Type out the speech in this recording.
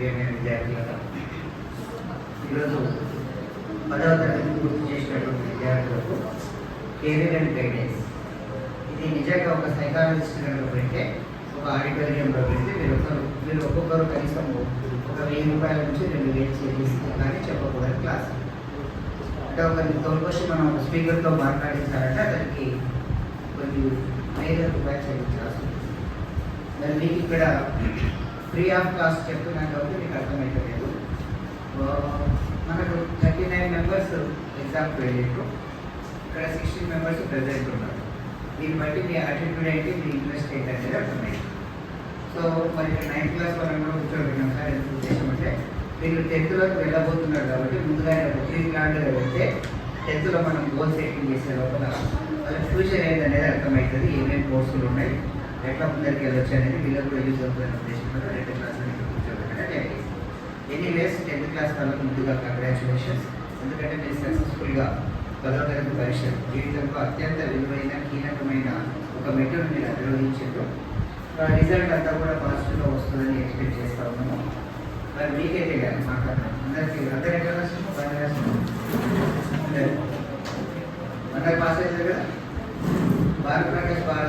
ప్రియమైన విద్యార్థులకు ఈరోజు 10వ తరగతి పూర్తి చేసినటువంటి విద్యార్థులకు కెరీర్ అండ్ గైడెన్స్ ఇది నిజంగా ఒక సైకాలజిస్ట్ కనుక పెడితే ఒక ఆడిటోరియంలో పెడితే మీరు ఒక్కొక్కరు కనీసం ఒక 1000 రూపాయల నుంచి 2000 చేసి కానీ చెప్పకూడదు క్లాస్. అంటే ఒకరికి తోలుకొచ్చి మనం ఒక స్పీకర్తో మాట్లాడించాలంటే అతనికి కొన్ని 1000 రూపాయలు చెల్లించాల్సి ఉంటుంది. మరి మీకు ఇక్కడ ఫ్రీ ఆఫ్ కాస్ట్ చెప్తున్నాను కాబట్టి మీకు అర్థమవుతలేదు. మనకు 39 మెంబర్స్ ఎగ్జామ్కి వెళ్ళారు, ఇక్కడ 16 మెంబర్స్ ప్రెజెంట్ ఉన్నారు. దీన్ని బట్టి మీ యాటిట్యూడ్ ఏంటి, మీ ఇంట్రెస్ట్ ఏంటి అనేది అర్థమైంది. సో మరి ఇక్కడ 9th క్లాస్ వాళ్ళని కూడా కూర్చోబెట్టినాం సార్. ఎంత ఉద్దేశం అంటే మీరు 10th వెళ్ళబోతున్నారు కాబట్టి ముందుగా ప్రీ ప్లాన్గా వెళ్తే 10th మనం గోల్ సెట్టింగ్ చేసే లోపల వాళ్ళ ఫ్యూచర్ ఏంటనేది అర్థమవుతుంది. ఏమేమి కోర్సులు ఉన్నాయి, ఎట్లా ముందరికి వెళ్ళొచ్చు అనేది వీళ్ళకి కూడా యూజ్ అవుతుందనే ఉద్దేశంతో 2nd క్లాస్లో కూర్చోబెట్టడం. ఎనీవేస్ 10th క్లాస్ వాళ్ళకు ముందుగా కంగ్రాచులేషన్స్. ఎందుకంటే మీరు సక్సెస్ఫుల్గా 10వ తరగతి పరీక్ష జీవితంలో అత్యంత విలువైన కీలకమైన ఒక మెటీరియల్ మీరు అధిరోహించారు. రిజల్ట్ అంతా కూడా పాజిటివ్గా వస్తుందని ఎక్స్పెక్ట్ చేస్తూ ఉన్నాము. మరి మీకైతే కానీ మాట్లాడడం అందరు ఎట్లా రాసినాము, బాగా రాసినాము, అందరు పాస్ అవుతారు కదా. భారత ప్రకాష్ బాగా